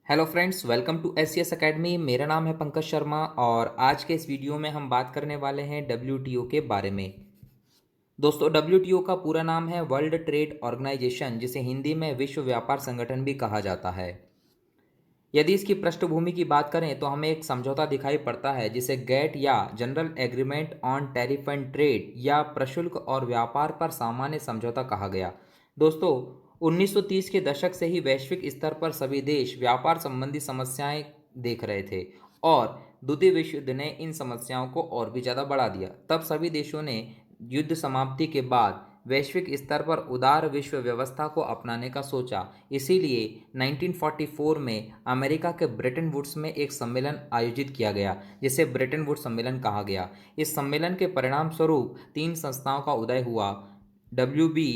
Hello friends, welcome to S academy. मेरा नाम है पंकज शर्मा और आज के इस वीडियो में हम बात करने वाले हैं डब्ल्यूटीओ के बारे में। दोस्तों, डब्ल्यूटीओ का पूरा नाम है वर्ल्ड ट्रेड ऑर्गेनाइजेशन, जिसे हिंदी में विश्व व्यापार संगठन भी कहा जाता है। यदि इसकी पृष्ठभूमि की बात करें तो हमें एक समझौता दिखाई पड़ता है जिसे गेट या general agreement on tariff and trade या प्रशुल्क और व्यापार पर सामान्य समझौता कहा गया। दोस्तों, 1930 के दशक से ही वैश्विक स्तर पर सभी देश व्यापार संबंधी समस्याएं देख रहे थे और द्वितीय विश्व युद्ध ने इन समस्याओं को और भी ज़्यादा बढ़ा दिया। तब सभी देशों ने युद्ध समाप्ति के बाद वैश्विक स्तर पर उदार विश्व व्यवस्था को अपनाने का सोचा। इसीलिए 1944 में अमेरिका के ब्रेटन वुड्स में एक सम्मेलन आयोजित किया गया जिसे ब्रेटन वुड्स सम्मेलन कहा गया। इस सम्मेलन के परिणाम स्वरूप तीन संस्थाओं का उदय हुआ: WB,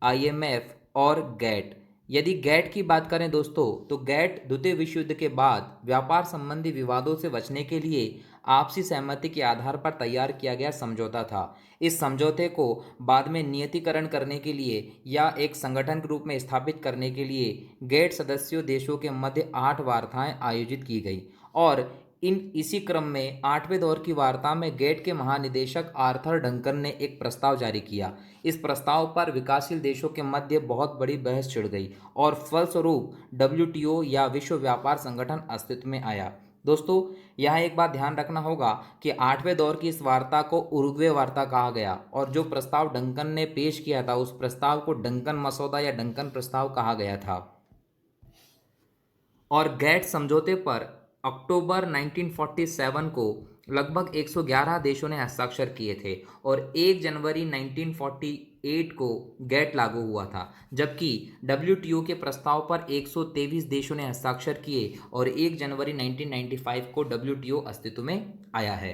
IMF और गैट। यदि गैट की बात करें दोस्तों, तो गैट द्वितीय विश्व युद्ध के बाद व्यापार संबंधी विवादों से बचने के लिए आपसी सहमति के आधार पर तैयार किया गया समझौता था। इस समझौते को बाद में नियतिकरण करने के लिए या एक संगठन के रूप में स्थापित करने के लिए गैट सदस्यों देशों के मध्य 8 वार्ताएं आयोजित की गई और इसी क्रम में 8वें दौर की वार्ता में गेट के महानिदेशक आर्थर डंकन ने एक प्रस्ताव जारी किया। इस प्रस्ताव पर विकासशील देशों के मध्य बहुत बड़ी बहस छिड़ गई और फलस्वरूप डब्ल्यूटीओ या विश्व व्यापार संगठन अस्तित्व में आया। दोस्तों, यहाँ एक बात ध्यान रखना होगा कि 8वें दौर की इस वार्ता को उरुग्वे वार्ता कहा गया और जो प्रस्ताव डंकन ने पेश किया था उस प्रस्ताव को डंकन मसौदा या डंकन प्रस्ताव कहा गया था। और गैट समझौते पर अक्टूबर 1947 को लगभग 111 देशों ने हस्ताक्षर किए थे और 1 जनवरी 1948 को गैट लागू हुआ था, जबकि डब्ल्यूटीओ के प्रस्ताव पर 123 देशों ने हस्ताक्षर किए और 1 जनवरी 1995 को डब्ल्यूटीओ अस्तित्व में आया है।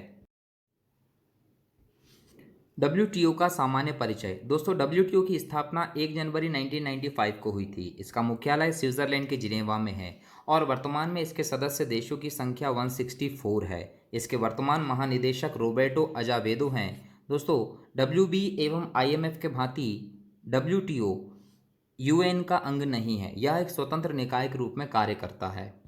डब्ल्यूटीओ का सामान्य परिचय। दोस्तों, डब्ल्यूटीओ की स्थापना 1 जनवरी 1995 को हुई थी। इसका मुख्यालय स्विट्जरलैंड के जिनेवा में है और वर्तमान में इसके सदस्य देशों की संख्या 164 है। इसके वर्तमान महानिदेशक रोबर्टो अजावेदो हैं। दोस्तों, डब्ल्यूबी एवं आईएमएफ के भांति डब्ल्यूटीओ यूएन का अंग नहीं है, यह एक स्वतंत्र निकाय के रूप में कार्य करता है।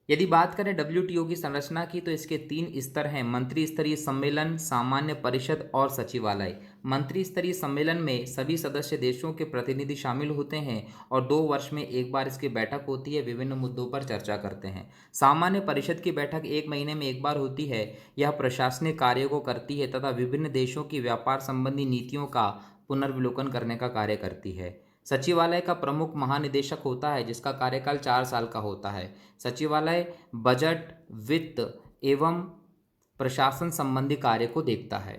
यदि बात करें डब्ल्यूटीओ की संरचना की तो इसके 3 स्तर हैं: मंत्री स्तरीय सम्मेलन, सामान्य परिषद और सचिवालय। मंत्री स्तरीय सम्मेलन में सभी सदस्य देशों के प्रतिनिधि शामिल होते हैं और 2 वर्ष में एक बार इसकी बैठक होती है, विभिन्न मुद्दों पर चर्चा करते हैं। सामान्य परिषद की बैठक 1 महीने में एक बार होती है। यह प्रशासनिक कार्यों को करती है तथा विभिन्न देशों की व्यापार संबंधी नीतियों का पुनर्विलोकन करने का कार्य करती है। सचिवालय का प्रमुख महानिदेशक होता है जिसका कार्यकाल 4 साल का होता है। सचिवालय बजट, वित्त एवं प्रशासन संबंधी कार्य को देखता है।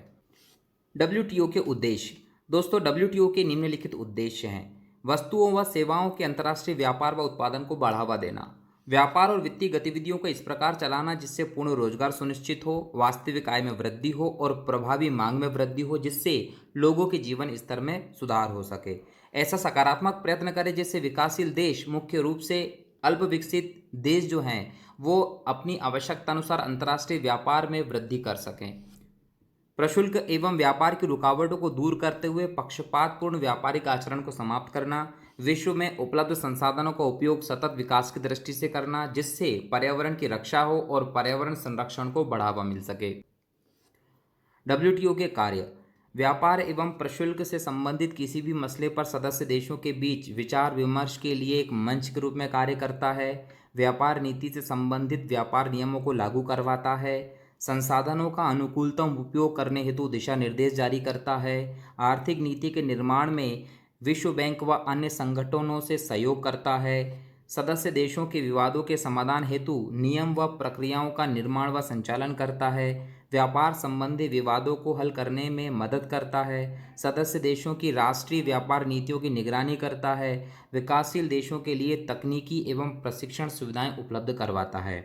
डब्ल्यूटीओ के उद्देश्य। दोस्तों, डब्ल्यूटीओ के निम्नलिखित उद्देश्य हैं: वस्तुओं व सेवाओं के अंतर्राष्ट्रीय व्यापार व उत्पादन को बढ़ावा देना, व्यापार और वित्तीय गतिविधियों को इस प्रकार चलाना जिससे पूर्ण रोजगार सुनिश्चित हो, वास्तविक आय में वृद्धि हो और प्रभावी मांग में वृद्धि हो जिससे लोगों के जीवन स्तर में सुधार हो सके। ऐसा सकारात्मक प्रयत्न करें जिससे विकासशील देश, मुख्य रूप से अल्प विकसित देश जो हैं, वो अपनी आवश्यकता अनुसार अंतर्राष्ट्रीय व्यापार में वृद्धि कर सकें। प्रशुल्क एवं व्यापार की रुकावटों को दूर करते हुए पक्षपातपूर्ण व्यापारिक आचरण को समाप्त करना, विश्व में उपलब्ध संसाधनों का उपयोग सतत विकास की दृष्टि से करना जिससे पर्यावरण की रक्षा हो और पर्यावरण संरक्षण को बढ़ावा मिल सके। डब्ल्यूटीओ के कार्य। व्यापार एवं प्रशुल्क से संबंधित किसी भी मसले पर सदस्य देशों के बीच विचार विमर्श के लिए एक मंच के रूप में कार्य करता है। व्यापार नीति से संबंधित व्यापार नियमों को लागू करवाता है। संसाधनों का अनुकूलतम उपयोग करने हेतु दिशा निर्देश जारी करता है। आर्थिक नीति के निर्माण में विश्व बैंक व अन्य संगठनों से सहयोग करता है। सदस्य देशों के विवादों के समाधान हेतु नियम व प्रक्रियाओं का निर्माण व संचालन करता है। व्यापार संबंधी विवादों को हल करने में मदद करता है। सदस्य देशों की राष्ट्रीय व्यापार नीतियों की निगरानी करता है। विकासशील देशों के लिए तकनीकी एवं प्रशिक्षण सुविधाएं उपलब्ध करवाता है।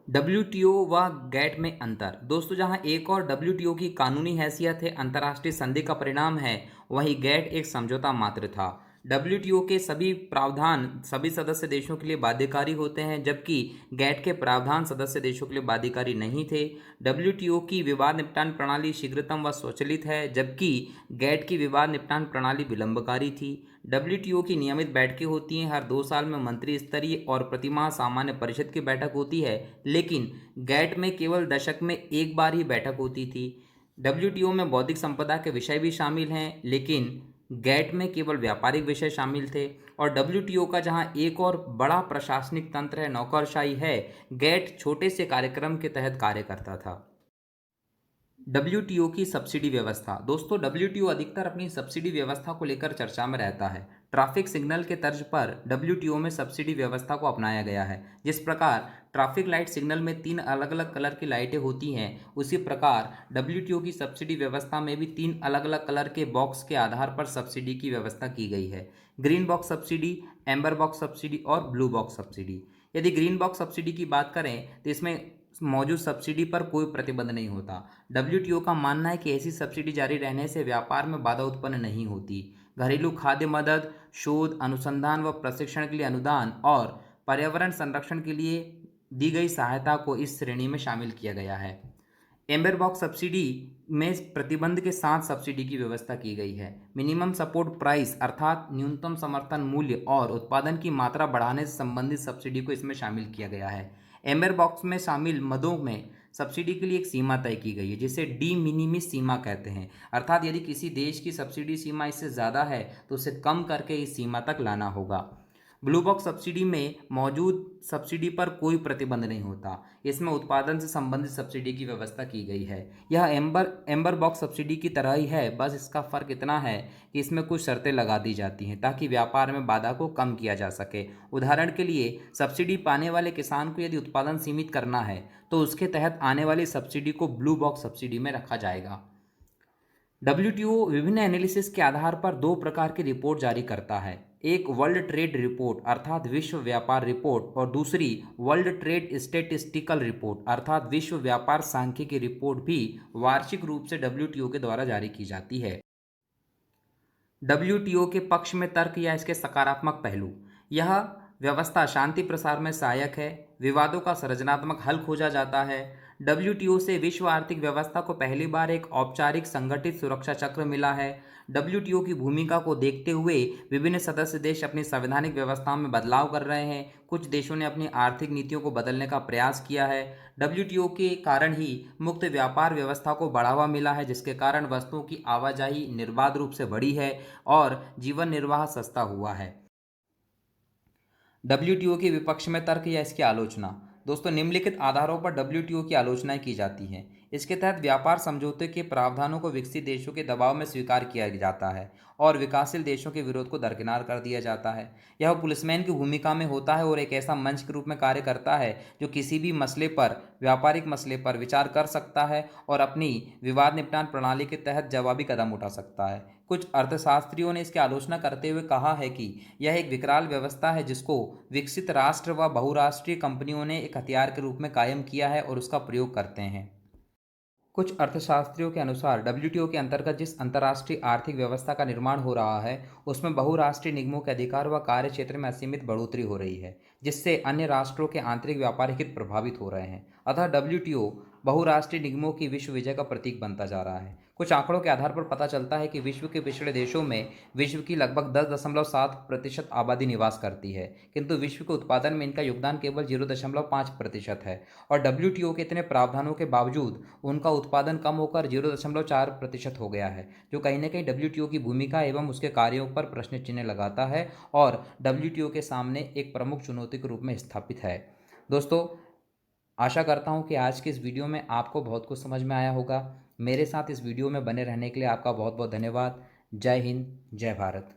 डब्ल्यूटीओ व गैट में अंतर। दोस्तों, जहां एक और डब्ल्यूटीओ की कानूनी हैसियत है, अंतर्राष्ट्रीय संधि का परिणाम है, वहीं गैट एक समझौता मात्र था। डब्ल्यूटीओ के सभी प्रावधान सभी सदस्य देशों के लिए बाध्यकारी होते हैं, जबकि गैट के प्रावधान सदस्य देशों के लिए बाध्यकारी नहीं थे। डब्ल्यूटीओ की विवाद निपटान प्रणाली शीघ्रतम व स्वचालित है, जबकि गैट की विवाद निपटान प्रणाली विलंबकारी थी। डब्ल्यूटीओ की नियमित बैठकें होती हैं, हर 2 साल में मंत्री स्तरीय और प्रतिमाह सामान्य परिषद की बैठक होती है, लेकिन गैट में केवल दशक में एक बार ही बैठक होती थी। डब्ल्यूटीओ में बौद्धिक संपदा के विषय भी शामिल हैं, लेकिन गैट में केवल व्यापारिक विषय शामिल थे। और डब्ल्यूटीओ का जहां एक और बड़ा प्रशासनिक तंत्र है, नौकरशाही है, गैट छोटे से कार्यक्रम के तहत कार्य करता था। डब्ल्यूटीओ की सब्सिडी व्यवस्था। दोस्तों, डब्ल्यूटीओ अधिकतर अपनी सब्सिडी व्यवस्था को लेकर चर्चा में रहता है। ट्रैफिक सिग्नल के तर्ज पर डब्ल्यूटीओ में सब्सिडी व्यवस्था को अपनाया गया है। जिस प्रकार ट्रैफिक लाइट सिग्नल में 3 अलग अलग कलर की लाइटें होती हैं, उसी प्रकार डब्ल्यूटीओ की सब्सिडी व्यवस्था में भी 3 अलग अलग कलर के बॉक्स के आधार पर सब्सिडी की व्यवस्था की गई है। Green box subsidy, amber box subsidy और ब्लू बॉक्स सब्सिडी। यदि ग्रीन बॉक्स सब्सिडी की बात करें तो इसमें मौजूद सब्सिडी पर कोई प्रतिबंध नहीं होता। डब्ल्यूटीओ का मानना है कि ऐसी सब्सिडी जारी रहने से व्यापार में बाधा उत्पन्न नहीं होती। घरेलू खाद्य मदद, शोध, अनुसंधान व प्रशिक्षण के लिए अनुदान और पर्यावरण संरक्षण के लिए दी गई सहायता को इस श्रेणी में शामिल किया गया है। एम्बर बॉक्स सब्सिडी में प्रतिबंध के साथ सब्सिडी की व्यवस्था की गई है। मिनिमम सपोर्ट प्राइस अर्थात न्यूनतम समर्थन मूल्य और उत्पादन की मात्रा बढ़ाने से संबंधित सब्सिडी को इसमें शामिल किया गया है। एम्बर बॉक्स में शामिल मदों में सब्सिडी के लिए एक सीमा तय की गई है, जिसे डी मिनिमिस सीमा कहते हैं। अर्थात यदि किसी देश की सब्सिडी सीमा इससे ज़्यादा है तो उसे कम करके इस सीमा तक लाना होगा। ब्लू बॉक्स सब्सिडी में मौजूद सब्सिडी पर कोई प्रतिबंध नहीं होता। इसमें उत्पादन से संबंधित सब्सिडी की व्यवस्था की गई है। यह एम्बर बॉक्स सब्सिडी की तरह ही है, बस इसका फ़र्क इतना है कि इसमें कुछ शर्तें लगा दी जाती हैं ताकि व्यापार में बाधा को कम किया जा सके। उदाहरण के लिए, सब्सिडी पाने वाले किसान को यदि उत्पादन सीमित करना है तो उसके तहत आने वाली सब्सिडी को ब्लू बॉक्स सब्सिडी में रखा जाएगा। डब्ल्यूटीओ विभिन्न एनालिसिस के आधार पर 2 प्रकार की रिपोर्ट जारी करता है। एक वर्ल्ड ट्रेड रिपोर्ट अर्थात विश्व व्यापार रिपोर्ट और दूसरी वर्ल्ड ट्रेड स्टेटिस्टिकल रिपोर्ट अर्थात विश्व व्यापार सांख्यिकी रिपोर्ट भी वार्षिक रूप से डब्ल्यूटीओ के द्वारा जारी की जाती है। डब्ल्यूटीओ के पक्ष में तर्क या इसके सकारात्मक पहलू। यह व्यवस्था शांति प्रसार में सहायक है, विवादों का सृजनात्मक हल खोजा जाता है। डब्ल्यूटीओ से विश्व आर्थिक व्यवस्था को पहली बार एक औपचारिक संगठित सुरक्षा चक्र मिला है। डब्ल्यूटीओ की भूमिका को देखते हुए विभिन्न सदस्य देश अपनी संवैधानिक व्यवस्थाओं में बदलाव कर रहे हैं। कुछ देशों ने अपनी आर्थिक नीतियों को बदलने का प्रयास किया है। डब्ल्यूटीओ के कारण ही मुक्त व्यापार व्यवस्था को बढ़ावा मिला है, जिसके कारण वस्तुओं की आवाजाही निर्बाध रूप से बढ़ी है और जीवन निर्वाह सस्ता हुआ है। डब्ल्यूटीओ के विपक्ष में तर्क या इसकी आलोचना। दोस्तों, निम्नलिखित आधारों पर डब्ल्यूटीओ की आलोचनाएं की जाती हैं। इसके तहत व्यापार समझौते के प्रावधानों को विकसित देशों के दबाव में स्वीकार किया जाता है और विकासशील देशों के विरोध को दरकिनार कर दिया जाता है। यह पुलिसमैन की भूमिका में होता है और एक ऐसा मंच के रूप में कार्य करता है जो किसी भी मसले पर, व्यापारिक मसले पर विचार कर सकता है और अपनी विवाद निपटान प्रणाली के तहत जवाबी कदम उठा सकता है। कुछ अर्थशास्त्रियों ने इसकी आलोचना करते हुए कहा है कि यह एक विकराल व्यवस्था है जिसको विकसित राष्ट्र व बहुराष्ट्रीय कंपनियों ने एक हथियार के रूप में कायम किया है और उसका प्रयोग करते हैं। कुछ अर्थशास्त्रियों के अनुसार डब्ल्यूटीओ के अंतर्गत जिस अंतर्राष्ट्रीय आर्थिक व्यवस्था का निर्माण हो रहा है उसमें बहुराष्ट्रीय निगमों के अधिकार व कार्य क्षेत्र में असीमित बढ़ोतरी हो रही है, जिससे अन्य राष्ट्रों के आंतरिक व्यापारिक हित प्रभावित हो रहे हैं। अतः डब्ल्यूटीओ बहुराष्ट्रीय निगमों की विश्व विजय का प्रतीक बनता जा रहा है। कुछ आंकड़ों के आधार पर पता चलता है कि विश्व के पिछड़े देशों में विश्व की लगभग 10.7% आबादी निवास करती है, किंतु विश्व के उत्पादन में इनका योगदान केवल 0.5% है और डब्ल्यूटीओ के इतने प्रावधानों के बावजूद उनका उत्पादन कम होकर 0.4% हो गया है, जो कहीं न कहीं डब्ल्यूटीओ की भूमिका एवं उसके कार्यों पर प्रश्न चिन्ह लगाता है और डब्ल्यूटीओ के सामने एक प्रमुख चुनौती के रूप में स्थापित है। दोस्तों, आशा करता हूँ कि आज के इस वीडियो में आपको बहुत कुछ समझ में आया होगा। मेरे साथ इस वीडियो में बने रहने के लिए आपका बहुत बहुत धन्यवाद। जय हिंद, जय भारत।